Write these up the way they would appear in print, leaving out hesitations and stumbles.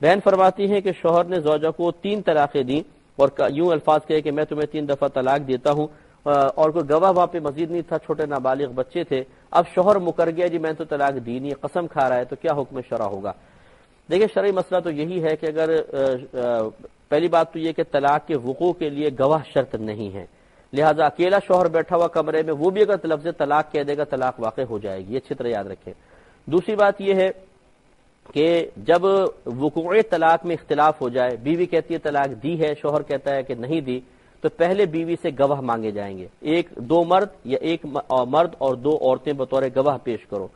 بہن فرماتی ہیں کہ شوہر نے زوجہ کو 3 طلاقیں دیں اور یوں الفاظ کہے کہ میں تمہیں 3 دفعہ طلاق دیتا ہوں، اور کوئی گواہ وہاں پہ مزید نہیں تھا، چھوٹے نابالغ بچے تھے. اب شوہر مکر گیا جی میں تو طلاق دی نہیں، قسم کھا رہا ہے، تو کیا حکم شرع ہوگا؟ دیکھیں شرعی مسئلہ تو یہی ہے کہ اگر پہلی بات تو یہ کہ طلاق کے وقوع کے لیے گواہ شرط نہیں ہے، لہٰذا اکیلا شوہر بیٹھا ہوا کمرے میں وہ بھی اگر لفظ طلاق کہہ دے گا طلاق واقع ہو جائے گی، یہ اچھی طرح یاد رکھیں. دوسری بات یہ ہے کہ جب وقوع طلاق میں اختلاف ہو جائے، بیوی کہتی ہے طلاق دی ہے، شوہر کہتا ہے کہ نہیں دی، تو پہلے بیوی سے گواہ مانگے جائیں گے، 2 مرد یا 1 مرد اور 2 عورتیں بطور گواہ پیش کرو.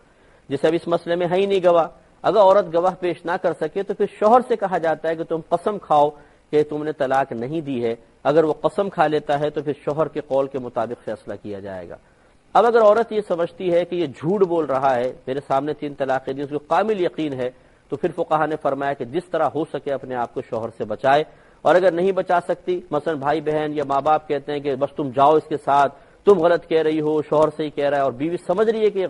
جیسے اب اس مسئلے میں ہے ہی نہیں گواہ، اگر عورت گواہ پیش نہ کر سکے تو پھر شوہر سے کہا جاتا ہے کہ تم قسم کھاؤ کہ تم نے طلاق نہیں دی ہے. اگر وہ قسم کھا لیتا ہے تو پھر شوہر کے قول کے مطابق فیصلہ کیا جائے گا. اب اگر عورت یہ سمجھتی ہے کہ یہ جھوٹ بول رہا ہے، میرے سامنے 3 طلاقیں دی، اس کو کامل یقین ہے، تو پھر فقہا نے فرمایا کہ جس طرح ہو سکے اپنے آپ کو شوہر سے بچائے، اور اگر نہیں بچا سکتی، مثلا بھائی بہن یا ماں باپ کہتے ہیں کہ بس تم جاؤ اس کے ساتھ، تم غلط کہہ رہی ہو، شوہر سے ہی کہہ رہا ہے، اور بیوی سمجھ رہی ہے کہ یہ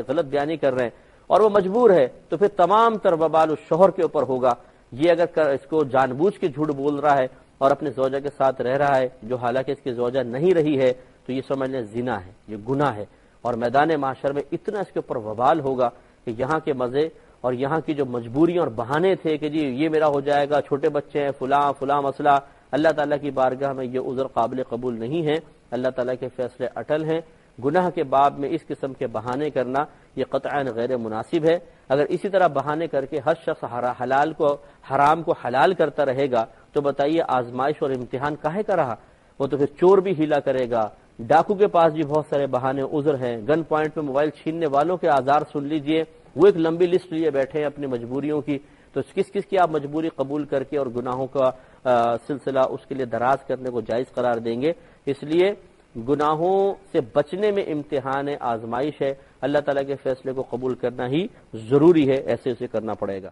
غلط بیانی کر رہے ہیں اور وہ مجبور ہے، تو پھر تمام تر وبال اس شوہر کے اوپر ہوگا. یہ اگر اس کو جان بوجھ کے جھوٹ بول رہا ہے اور اپنے زوجہ کے ساتھ رہ رہا ہے جو حالانکہ اس کی زوجہ نہیں رہی ہے، تو یہ سمجھ لیں زنا ہے، یہ گناہ ہے، اور میدان معاشر میں اتنا اس کے اوپر وبال ہوگا کہ یہاں کے مزے اور یہاں کی جو مجبوریاں اور بہانے تھے کہ جی یہ میرا ہو جائے گا، چھوٹے بچے ہیں، فلاں مسئلہ، اللہ تعالیٰ کی بارگاہ میں یہ عذر قابل قبول نہیں ہے. اللہ تعالیٰ کے فیصلے اٹل ہیں. گناہ کے باب میں اس قسم کے بہانے کرنا یہ قطعاً غیر مناسب ہے. اگر اسی طرح بہانے کر کے ہر شخص حرام کو حلال کرتا رہے گا تو بتائیے آزمائش اور امتحان کاہے کا رہا؟ وہ تو پھر چور بھی ہیلا کرے گا، ڈاکو کے پاس بھی بہت سارے بہانے عذر ہیں، گن پوائنٹ پہ موبائل چھیننے والوں کے آزار سن لیجئے، وہ ایک لمبی لسٹ لیے بیٹھے ہیں اپنی مجبوریوں کی. تو کس کس کی آپ مجبوری قبول کر کے اور گناہوں کا سلسلہ اس کے لیے دراز کرنے کو جائز قرار دیں گے؟ اس لیے گناہوں سے بچنے میں امتحان آزمائش ہے. اللہ تعالیٰ کے فیصلے کو قبول کرنا ہی ضروری ہے، ایسے اسے کرنا پڑے گا.